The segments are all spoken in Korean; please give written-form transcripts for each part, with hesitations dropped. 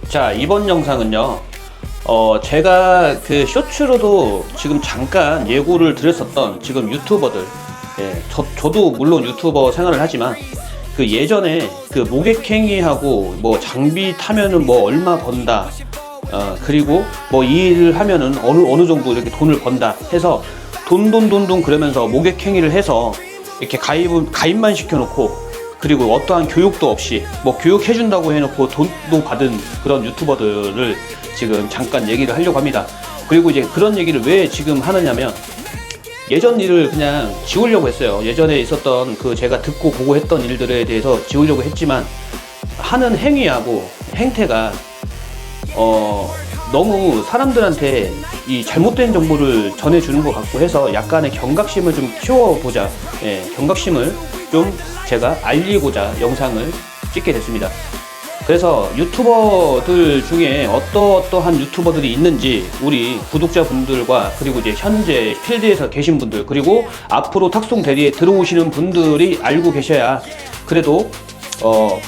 자, 이번 영상은요, 제가 그 쇼츠로도 지금 잠깐 예고를 드렸었던 지금 유튜버들, 예, 저도 물론 유튜버 생활을 하지만 그 예전에 그 모객행위하고 뭐 장비 타면은 뭐 얼마 번다, 그리고 뭐 이 일을 하면은 어느 정도 이렇게 돈을 번다 해서 돈 그러면서 모객행위를 해서 이렇게 가입만 시켜놓고, 그리고 어떠한 교육도 없이 뭐 교육해준다고 해놓고 돈도 받은 그런 유튜버들을 지금 잠깐 얘기를 하려고 합니다. 그리고 이제 그런 얘기를 왜 지금 하느냐면, 예전 일을 그냥 지우려고 했어요. 예전에 있었던 그 제가 듣고 보고 했던 일들에 대해서 지우려고 했지만, 하는 행위하고 행태가 너무 사람들한테 이 잘못된 정보를 전해주는 것 같고 해서 약간의 경각심을 좀 키워보자, 경각심을 좀 제가 알리고자 영상을 찍게 됐습니다. 그래서 유튜버들 중에 어떠한 유튜버들이 있는지 우리 구독자분들과, 그리고 이제 현재 필드에서 계신 분들, 그리고 앞으로 탁송 대리에 들어오시는 분들이 알고 계셔야, 그래도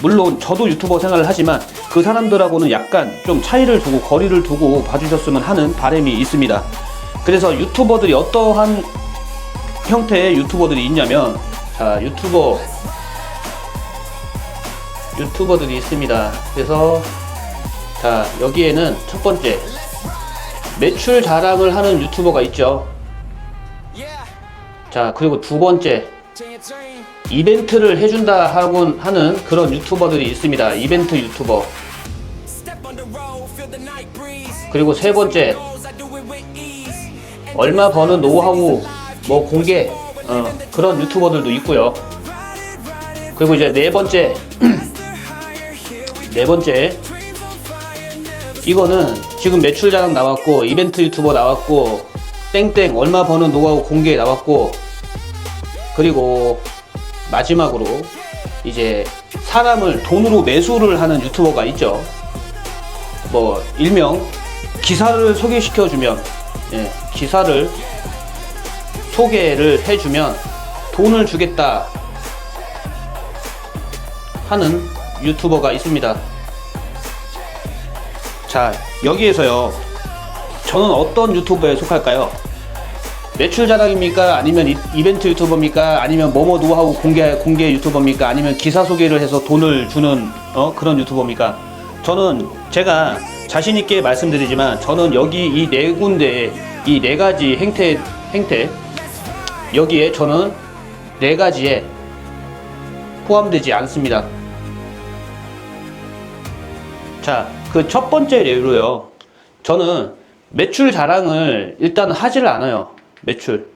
물론 저도 유튜버 생활을 하지만 그 사람들하고는 약간 좀 차이를 두고 거리를 두고 봐주셨으면 하는 바람이 있습니다. 그래서 유튜버들이 어떠한 형태의 유튜버들이 있냐면, 자, 유튜버들이 있습니다. 그래서 자, 여기에는 첫 번째 매출 자랑을 하는 유튜버가 있죠. 자, 그리고 두 번째 이벤트를 해준다 하는 그런 유튜버들이 있습니다. 이벤트 유튜버. 그리고 세 번째, 얼마 버는 노하우 뭐 공개, 그런 유튜버들도 있고요. 그리고 이제 네 번째 이거는 지금 매출 자랑 나왔고, 이벤트 유튜버 나왔고, 땡땡 얼마 버는 노하우 공개 나왔고, 그리고 마지막으로 이제 사람을 돈으로 매수를 하는 유튜버가 있죠. 뭐 일명 기사를 소개시켜주면, 기사를 소개를 해주면 돈을 주겠다 하는 유튜버가 있습니다. 자, 여기에서요, 저는 어떤 유튜버에 속할까요? 매출 자랑입니까? 아니면 이벤트 유튜버입니까? 아니면 뭐뭐 노하우 공개 유튜버입니까? 아니면 기사 소개를 해서 돈을 주는 그런 유튜버입니까? 저는 제가 자신있게 말씀드리지만, 저는 여기 이 네 군데, 이 네 가지 행태, 여기에 저는 네 가지에 포함되지 않습니다. 자, 그 첫 번째 예로요, 저는 매출 자랑을 일단 하지를 않아요. 매출.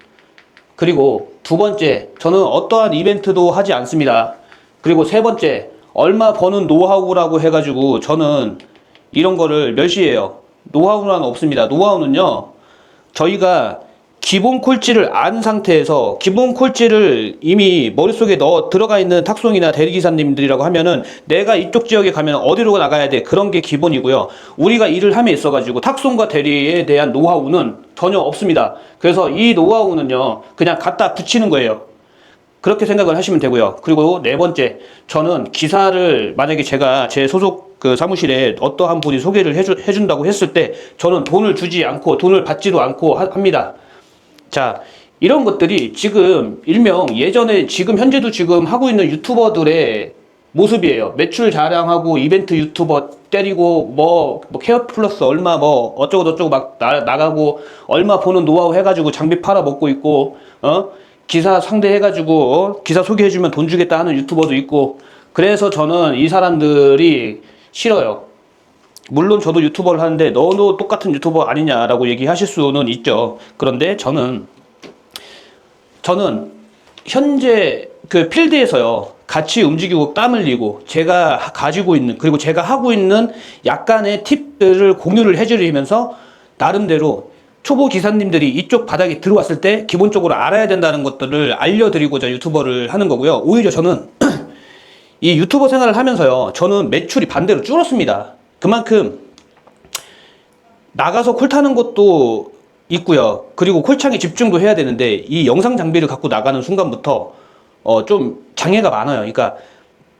그리고 두 번째, 저는 어떠한 이벤트도 하지 않습니다. 그리고 세 번째, 얼마 버는 노하우라고 해가지고 저는 이런 거를 멸시해요. 노하우는 없습니다. 노하우는요, 저희가 기본 콜지를 안 상태에서, 기본 콜지를 이미 머릿속에 들어가 있는 탁송이나 대리기사님들이라고 하면은 내가 이쪽 지역에 가면 어디로 나가야 돼, 그런 게 기본이고요. 우리가 일을 함에 있어가지고 탁송과 대리에 대한 노하우는 전혀 없습니다. 그래서 이 노하우는요, 그냥 갖다 붙이는 거예요. 그렇게 생각을 하시면 되고요. 그리고 네 번째, 저는 기사를 만약에 제가 제 소속 그 사무실에 어떠한 분이 소개를 해준다고 했을 때 저는 돈을 주지 않고, 돈을 받지도 않고 합니다. 자, 이런 것들이 지금 일명 예전에, 지금 현재도 지금 하고 있는 유튜버들의 모습이에요. 매출 자랑하고 이벤트 유튜버 때리고 뭐 케어 플러스 얼마 뭐 어쩌고 막 나가고 얼마 보는 노하우 해가지고 장비 팔아 먹고 있고, 기사 상대해가지고 기사 소개해주면 돈 주겠다 하는 유튜버도 있고. 그래서 저는 이 사람들이 싫어요. 물론 저도 유튜버를 하는데 너도 똑같은 유튜버 아니냐라고 얘기하실 수는 있죠. 그런데 저는 현재 그 필드에서요, 같이 움직이고 땀 흘리고 제가 가지고 있는, 그리고 제가 하고 있는 약간의 팁들을 공유를 해드리면서 나름대로 초보 기사님들이 이쪽 바닥에 들어왔을 때 기본적으로 알아야 된다는 것들을 알려드리고자 유튜버를 하는 거고요. 오히려 저는 이 유튜버 생활을 하면서요, 저는 매출이 반대로 줄었습니다. 그만큼 나가서 콜 타는 것도 있고요. 그리고 콜창에 집중도 해야 되는데 이 영상 장비를 갖고 나가는 순간부터 좀 장애가 많아요. 그러니까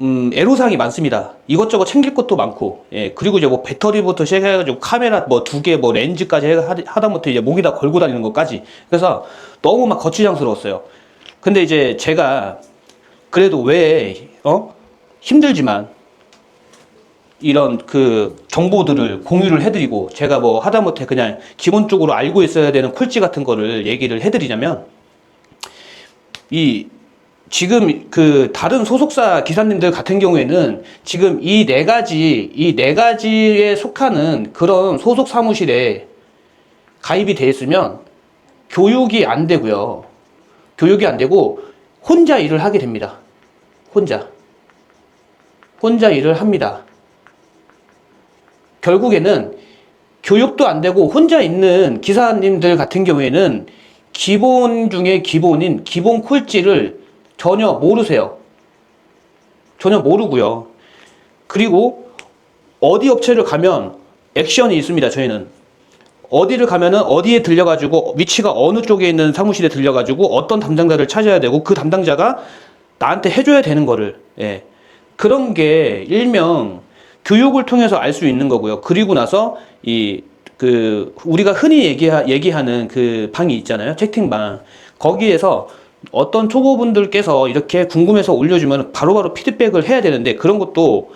애로사항이 많습니다. 이것저것 챙길 것도 많고, 예, 그리고 이제 뭐 배터리부터 시작해가지고 카메라 뭐 2개 뭐 렌즈까지 하다못해 이제 목에다 걸고 다니는 것까지. 그래서 너무 막 거추장스러웠어요. 근데 이제 제가 그래도 왜, 힘들지만 이런 그 정보들을 공유를 해드리고 제가 뭐 하다못해 그냥 기본적으로 알고 있어야 되는 쿨지 같은 거를 얘기를 해드리자면 지금 그 다른 소속사 기사님들 같은 경우에는 지금 이 네 가지에 속하는 그런 소속 사무실에 가입이 돼 있으면 교육이 안 되고요. 교육이 안 되고 혼자 일을 하게 됩니다. 혼자 일을 합니다. 결국에는 교육도 안 되고 혼자 있는 기사님들 같은 경우에는 기본 중에 기본인 기본 콜지를 전혀 모르세요. 전혀 모르고요. 그리고 어디 업체를 가면 액션이 있습니다. 저희는 어디를 가면은 어디에 들려가지고 위치가 어느 쪽에 있는 사무실에 들려가지고 어떤 담당자를 찾아야 되고 그 담당자가 나한테 해줘야 되는 거를, 예, 그런 게 일명 교육을 통해서 알 수 있는 거고요. 그리고 나서 우리가 흔히 얘기하는 그 방이 있잖아요. 채팅방. 거기에서 어떤 초보분들께서 이렇게 궁금해서 올려주면 바로바로 피드백을 해야 되는데 그런 것도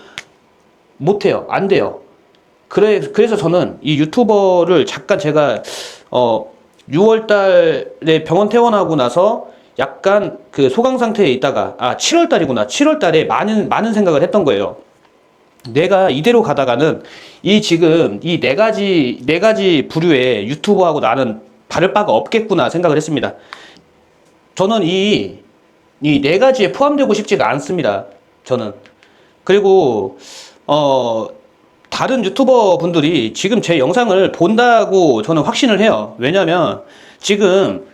못해요. 안 돼요. 그래서 저는 이 유튜버를 잠깐 제가 6월 달에 병원 퇴원하고 나서 약간 그 소강 상태에 있다가 7월 달이구나. 7월 달에 많은 생각을 했던 거예요. 내가 이대로 가다가는 지금 이 네 가지 부류의 유튜버하고 나는 다를 바가 없겠구나 생각을 했습니다. 저는 이 네 가지에 포함되고 싶지가 않습니다. 저는. 그리고 다른 유튜버 분들이 지금 제 영상을 본다고 저는 확신을 해요. 왜냐면 지금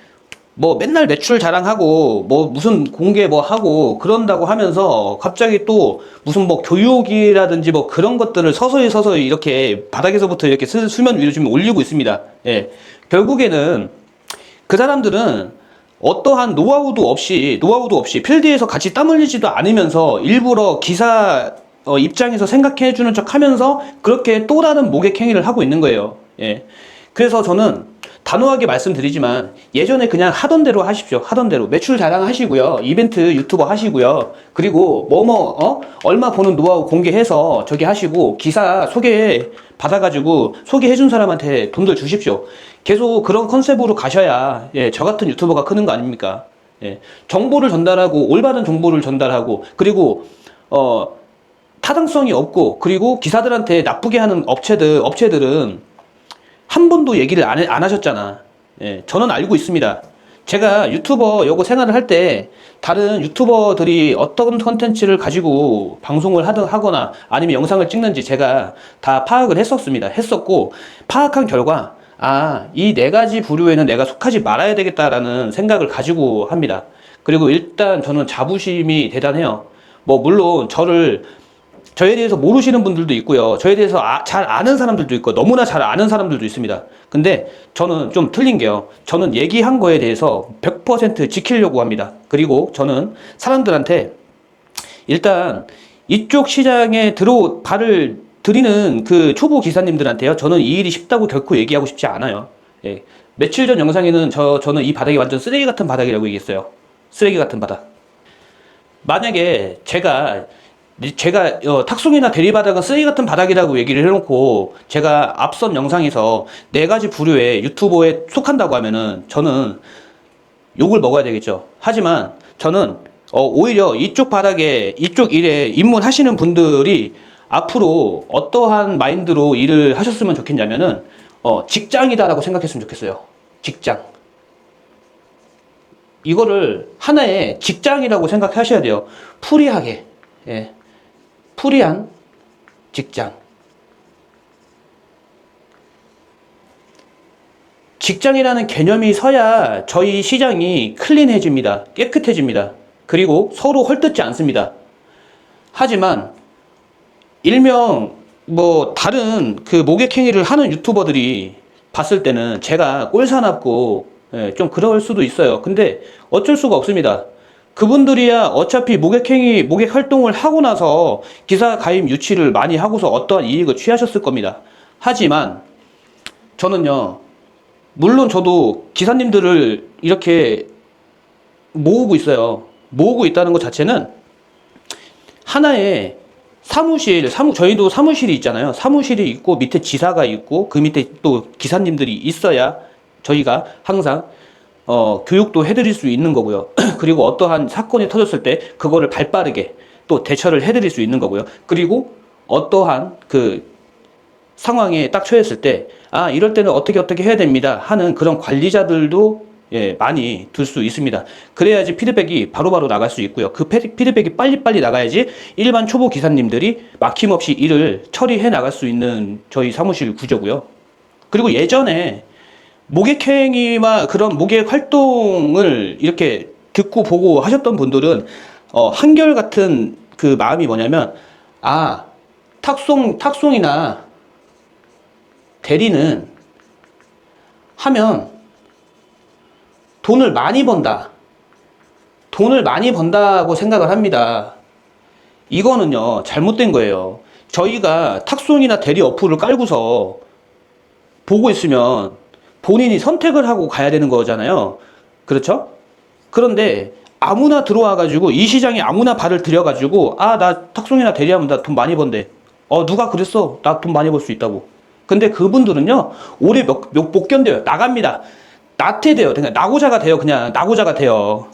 뭐 맨날 매출 자랑하고 뭐 무슨 공개 뭐 하고 그런다고 하면서 갑자기 또 무슨 뭐 교육이라든지 뭐 그런 것들을 서서히 이렇게 바닥에서부터 이렇게 수면 위로 좀 올리고 있습니다. 예. 결국에는 그 사람들은 어떠한 노하우도 없이 필드에서 같이 땀 흘리지도 않으면서 일부러 기사 입장에서 생각해 주는 척 하면서 그렇게 또 다른 모객 행위를 하고 있는 거예요. 예. 그래서 저는 단호하게 말씀드리지만 예전에 그냥 하던 대로 하십시오. 하던 대로 매출 자랑 하시고요. 이벤트 유튜버 하시고요. 그리고 얼마 버는 노하우 공개해서 저기 하시고 기사 소개 받아가지고 소개해 준 사람한테 돈들 주십시오. 계속 그런 컨셉으로 가셔야, 예, 저 같은 유튜버가 크는 거 아닙니까? 예, 정보를 전달하고 올바른 정보를 전달하고 그리고 타당성이 없고 그리고 기사들한테 나쁘게 하는 업체들은 한 번도 얘기를 안 하셨잖아. 예, 저는 알고 있습니다. 제가 유튜버 요거 생활을 할 때 다른 유튜버들이 어떤 컨텐츠를 가지고 방송을 하거나 아니면 영상을 찍는지 제가 다 파악을 했었고 파악한 결과 이 네 가지 부류에는 내가 속하지 말아야 되겠다라는 생각을 가지고 합니다. 그리고 일단 저는 자부심이 대단해요. 뭐 물론 저에 대해서 모르시는 분들도 있고요. 저에 대해서 잘 아는 사람들도 있고 너무나 잘 아는 사람들도 있습니다. 근데 저는 좀 틀린 게요. 저는 얘기한 거에 대해서 100% 지키려고 합니다. 그리고 저는 사람들한테 일단 이쪽 시장에 발을 들이는 그 초보 기사님들한테요. 저는 이 일이 쉽다고 결코 얘기하고 싶지 않아요. 예. 며칠 전 영상에는 저는 이 바닥이 완전 쓰레기 같은 바닥이라고 얘기했어요. 쓰레기 같은 바닥. 만약에 제가 탁송이나 대리바닥은 쓰레기 같은 바닥이라고 얘기를 해놓고 제가 앞선 영상에서 네 가지 부류의 유튜버에 속한다고 하면은 저는 욕을 먹어야 되겠죠. 하지만 저는 오히려 이쪽 일에 입문하시는 분들이 앞으로 어떠한 마인드로 일을 하셨으면 좋겠냐면은 직장이다라고 생각했으면 좋겠어요. 직장. 이거를 하나의 직장이라고 생각하셔야 돼요. 프리하게. 예. 프리한 직장. 직장이라는 개념이 서야 저희 시장이 클린해집니다. 깨끗해집니다. 그리고 서로 헐뜯지 않습니다. 하지만 일명 다른 그 모객 행위를 하는 유튜버들이 봤을 때는 제가 꼴사납고, 예, 좀 그럴 수도 있어요. 근데 어쩔 수가 없습니다. 그분들이야 어차피 모객행위, 모객 활동을 하고 나서 기사 가입 유치를 많이 하고서 어떠한 이익을 취하셨을 겁니다. 하지만 저는요, 물론 저도 기사님들을 이렇게 모으고 있어요. 모으고 있다는 것 자체는 하나의 저희도 사무실이 있잖아요. 사무실이 있고 밑에 지사가 있고 그 밑에 또 기사님들이 있어야 저희가 항상 교육도 해드릴 수 있는 거고요. 그리고 어떠한 사건이 터졌을 때 그거를 발빠르게 또 대처를 해드릴 수 있는 거고요. 그리고 어떠한 그 상황에 딱 처했을 때, 아, 이럴 때는 어떻게 해야 됩니다 하는 그런 관리자들도 많이 둘 수 있습니다. 그래야지 피드백이 바로바로 나갈 수 있고요. 그 피드백이 빨리빨리 나가야지 일반 초보 기사님들이 막힘없이 일을 처리해 나갈 수 있는 저희 사무실 구조고요. 그리고 예전에 모객행위와 그런 모객 활동을 이렇게 듣고 보고 하셨던 분들은 한결같은 그 마음이 뭐냐면, 아, 탁송이나 대리는 하면 돈을 많이 번다. 돈을 많이 번다고 생각을 합니다. 이거는요, 잘못된 거예요. 저희가 탁송이나 대리 어플을 깔고서 보고 있으면 본인이 선택을 하고 가야 되는 거잖아요. 그렇죠? 그런데 아무나 들어와가지고 이 시장에 아무나 발을 들여가지고, 아, 나 탁송이나 대리하면 나 돈 많이 번대. 누가 그랬어? 나 돈 많이 벌 수 있다고. 근데 그분들은요, 오래 못 견뎌요. 나갑니다. 나태돼요. 그냥 나고자가 돼요. 그냥 나고자가 돼요.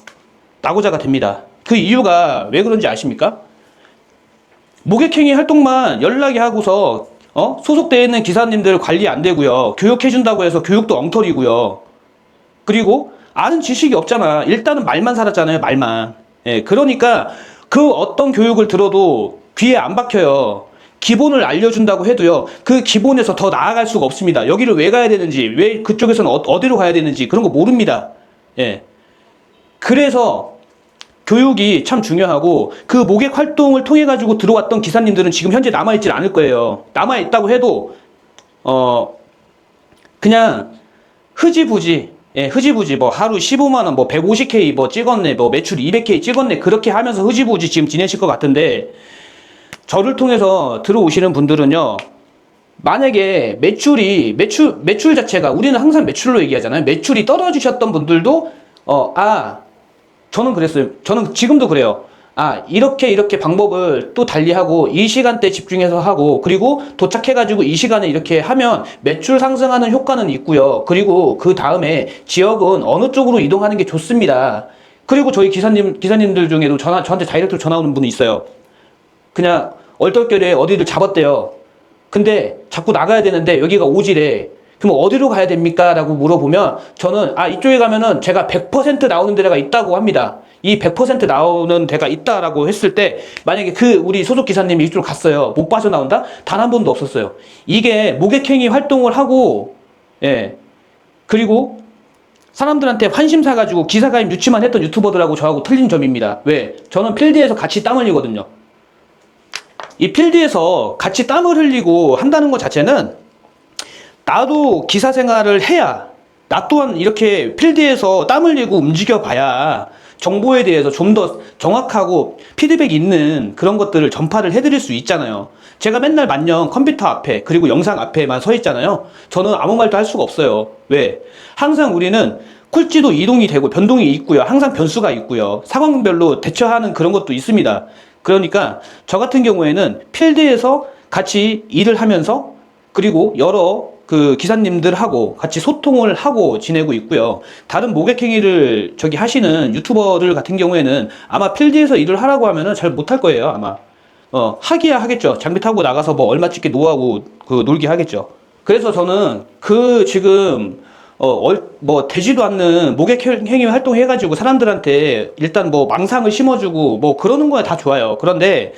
나고자가 됩니다. 그 이유가 왜 그런지 아십니까? 모객행위 활동만 연락이 하고서 소속되어 있는 기사님들 관리 안 되고요. 교육해준다고 해서 교육도 엉터리고요. 그리고 아는 지식이 없잖아. 일단은 말만 살았잖아요. 말만. 예, 그러니까 그 어떤 교육을 들어도 귀에 안 박혀요. 기본을 알려준다고 해도요, 그 기본에서 더 나아갈 수가 없습니다. 여기를 왜 가야 되는지, 왜 그쪽에서는 어디로 가야 되는지 그런 거 모릅니다. 예. 그래서 교육이 참 중요하고, 그 모객 활동을 통해 가지고 들어왔던 기사님들은 지금 현재 남아있질 않을 거예요. 남아있다고 해도 그냥 흐지부지, 흐지부지 뭐 하루 15만 원, 뭐 150K 뭐 찍었네, 뭐 매출 200K 찍었네, 그렇게 하면서 흐지부지 지금 지내실 것 같은데, 저를 통해서 들어오시는 분들은요, 만약에 매출 자체가, 우리는 항상 매출로 얘기하잖아요. 매출이 떨어지셨던 분들도 저는 그랬어요. 저는 지금도 그래요. 이렇게 방법을 또 달리하고 이 시간대 집중해서 하고, 그리고 도착해가지고 이 시간에 이렇게 하면 매출 상승하는 효과는 있고요. 그리고 그 다음에 지역은 어느 쪽으로 이동하는 게 좋습니다. 그리고 저희 기사님들 중에도 저한테 다이렉트로 전화 오는 분이 있어요. 그냥 얼떨결에 어디를 잡았대요. 근데 자꾸 나가야 되는데 여기가 오지래. 그럼 어디로 가야 됩니까? 라고 물어보면 저는 이쪽에 가면은 제가 100% 나오는 데가 있다고 합니다. 이 100% 나오는 데가 있다라고 했을 때, 만약에 우리 소속 기사님이 이쪽으로 갔어요. 못 빠져나온다? 단 한 번도 없었어요. 이게 모객행위 활동을 하고, 그리고 사람들한테 환심 사가지고 기사가입 유치만 했던 유튜버들하고 저하고 틀린 점입니다. 왜? 저는 필드에서 같이 땀 흘리거든요. 이 필드에서 같이 땀을 흘리고 한다는 것 자체는, 나도 기사 생활을 해야, 나 또한 이렇게 필드에서 땀 흘리고 움직여 봐야 정보에 대해서 좀 더 정확하고 피드백 있는 그런 것들을 전파를 해드릴 수 있잖아요. 제가 맨날 만년 컴퓨터 앞에 그리고 영상 앞에만 서 있잖아요. 저는 아무 말도 할 수가 없어요. 왜? 항상 우리는 쿨지도 이동이 되고 변동이 있고요. 항상 변수가 있고요. 상황별로 대처하는 그런 것도 있습니다. 그러니까 저 같은 경우에는 필드에서 같이 일을 하면서, 그리고 여러 그 기사님들하고 같이 소통을 하고 지내고 있고요. 다른 모객행위를 하시는 유튜버들 같은 경우에는 아마 필드에서 일을 하라고 하면은 잘 못할 거예요, 아마. 하기야 하겠죠. 장비 타고 나가서 뭐 얼마 찍게 노하고 놀게 하겠죠. 그래서 저는 지금 뭐 되지도 않는 모객행위 활동 해가지고 사람들한테 일단 뭐 망상을 심어주고 뭐 그러는 거야 다 좋아요. 그런데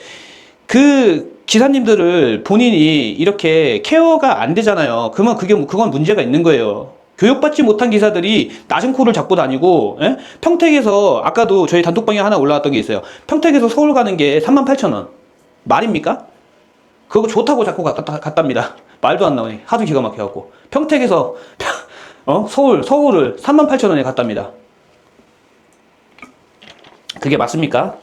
그 기사님들을 본인이 이렇게 케어가 안 되잖아요. 그러면 그건 문제가 있는 거예요. 교육받지 못한 기사들이 낮은 코를 잡고 다니고, 평택에서, 아까도 저희 단톡방에 하나 올라왔던 게 있어요. 평택에서 서울 가는 게 38,000원. 말입니까? 그거 좋다고 자꾸 갔답니다. 말도 안 나오네. 하도 기가 막혀갖고. 평택에서 서울을 38,000원에 갔답니다. 그게 맞습니까?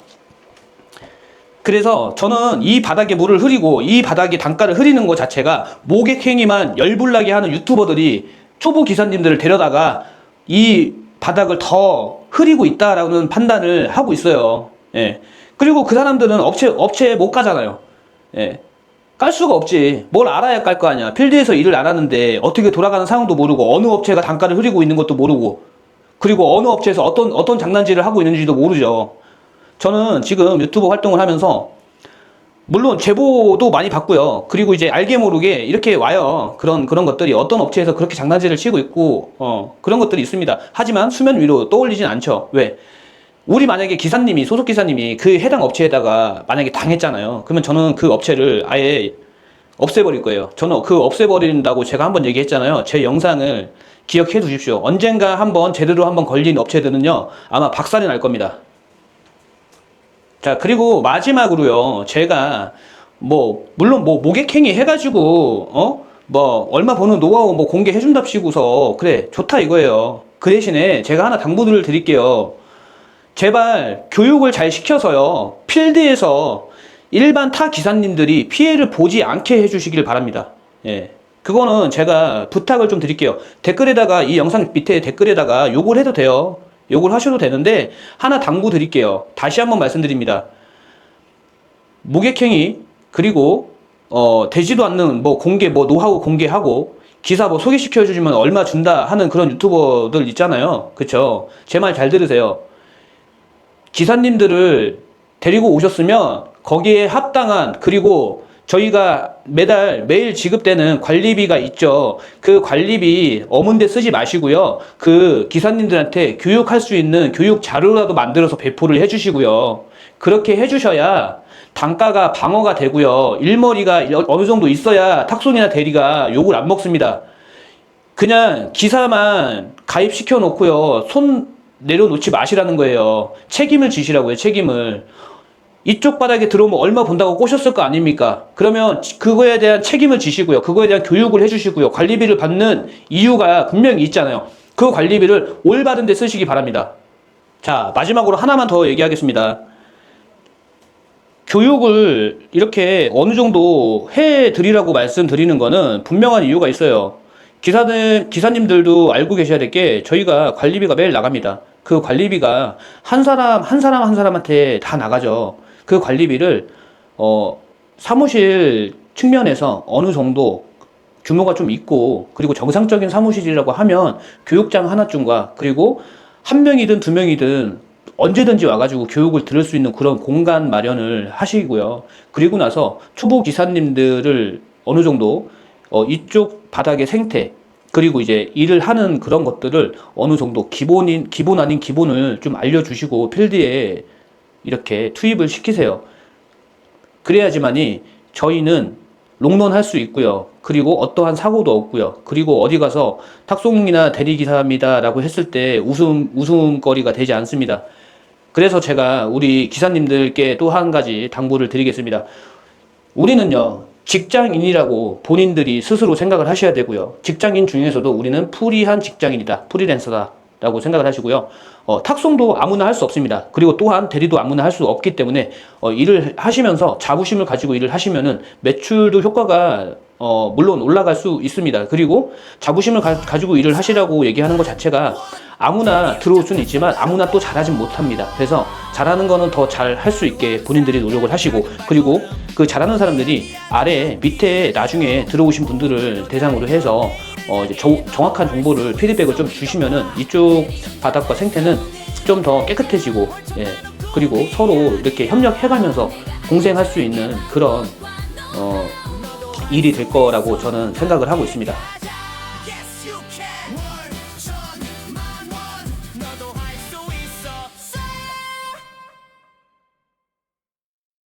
그래서 저는 이 바닥에 물을 흐리고 이 바닥에 단가를 흐리는 것 자체가 모객행위만 열불나게 하는 유튜버들이 초보 기사님들을 데려다가 이 바닥을 더 흐리고 있다라는 판단을 하고 있어요. 예. 그리고 그 사람들은 업체에 못 가잖아요. 예. 깔 수가 없지. 뭘 알아야 깔 거 아니야. 필드에서 일을 안 하는데 어떻게 돌아가는 상황도 모르고 어느 업체가 단가를 흐리고 있는 것도 모르고 그리고 어느 업체에서 어떤 장난질을 하고 있는지도 모르죠. 저는 지금 유튜브 활동을 하면서 물론 제보도 많이 받고요. 그리고 이제 알게 모르게 이렇게 와요. 그런 것들이 어떤 업체에서 그렇게 장난질을 치고 있고 그런 것들이 있습니다. 하지만 수면 위로 떠올리진 않죠. 왜? 우리 만약에 소속 기사님이 그 해당 업체에다가 만약에 당했잖아요. 그러면 저는 그 업체를 아예 없애버릴 거예요. 저는 그 없애버린다고 제가 한번 얘기했잖아요. 제 영상을 기억해 두십시오. 언젠가 한번 제대로 한번 걸린 업체들은요, 아마 박살이 날 겁니다. 자, 그리고 마지막으로요, 제가 물론 모객행위 해가지고 얼마 버는 노하우 공개해준답시고서 그래 좋다 이거예요. 그 대신에 제가 하나 당부를 드릴게요. 제발 교육을 잘 시켜서요, 필드에서 일반 타 기사님들이 피해를 보지 않게 해주시길 바랍니다. 예. 그거는 제가 부탁을 좀 드릴게요. 댓글에다가, 이 영상 밑에 댓글에다가 욕을 해도 돼요. 욕을 하셔도 되는데, 하나 당부 드릴게요. 다시 한번 말씀드립니다. 모객행위, 그리고, 되지도 않는 노하우 공개하고, 기사 소개시켜주시면 얼마 준다 하는 그런 유튜버들 있잖아요. 그쵸? 제 말 잘 들으세요. 기사님들을 데리고 오셨으면 거기에 합당한, 그리고 저희가 매일 지급되는 관리비가 있죠. 그 관리비 어문데 쓰지 마시고요. 그 기사님들한테 교육할 수 있는 교육 자료라도 만들어서 배포를 해주시고요. 그렇게 해주셔야 단가가 방어가 되고요. 일머리가 어느 정도 있어야 탁송이나 대리가 욕을 안 먹습니다. 그냥 기사만 가입시켜 놓고요, 손 내려놓지 마시라는 거예요. 책임을 지시라고요. 책임을. 이쪽 바닥에 들어오면 얼마 본다고 꼬셨을 거 아닙니까? 그러면 그거에 대한 책임을 지시고요. 그거에 대한 교육을 해주시고요. 관리비를 받는 이유가 분명히 있잖아요. 그 관리비를 올바른 데 쓰시기 바랍니다. 자, 마지막으로 하나만 더 얘기하겠습니다. 교육을 이렇게 어느 정도 해드리라고 말씀드리는 거는 분명한 이유가 있어요. 기사님들도 알고 계셔야 될 게, 저희가 관리비가 매일 나갑니다. 그 관리비가 한 사람한테 다 나가죠. 그 관리비를 사무실 측면에서 어느 정도 규모가 좀 있고, 그리고 정상적인 사무실이라고 하면 교육장 하나쯤과, 그리고 한 명이든 두 명이든 언제든지 와가지고 교육을 들을 수 있는 그런 공간 마련을 하시고요. 그리고 나서 초보 기사님들을 어느 정도 이쪽 바닥의 생태, 그리고 이제 일을 하는 그런 것들을 어느 정도 기본 아닌 기본을 좀 알려주시고 필드에 이렇게 투입을 시키세요. 그래야지만이 저희는 롱런 할 수 있고요. 그리고 어떠한 사고도 없고요. 그리고 어디 가서 탁송이나 대리기사입니다 라고 했을 때 웃음거리가 되지 않습니다. 그래서 제가 우리 기사님들께 또 한 가지 당부를 드리겠습니다. 우리는요, 직장인이라고 본인들이 스스로 생각을 하셔야 되고요. 직장인 중에서도 우리는 프리한 직장인이다, 프리랜서다 라고 생각을 하시고요. 탁송도 아무나 할 수 없습니다. 그리고 또한 대리도 아무나 할 수 없기 때문에 일을 하시면서 자부심을 가지고 일을 하시면은 매출도 효과가 물론 올라갈 수 있습니다. 그리고 자부심을 가지고 일을 하시라고 얘기하는 것 자체가 아무나 들어올 수는 있지만 아무나 또 잘하진 못합니다. 그래서 잘하는 거는 더 잘 할 수 있게 본인들이 노력을 하시고, 그리고 그 잘하는 사람들이 밑에 나중에 들어오신 분들을 대상으로 해서 이제 정확한 정보를 피드백을 좀 주시면은 이쪽 바닥과 생태는 좀 더 깨끗해지고, 예, 그리고 서로 이렇게 협력해가면서 공생할 수 있는 그런 일이 될 거라고 저는 생각을 하고 있습니다.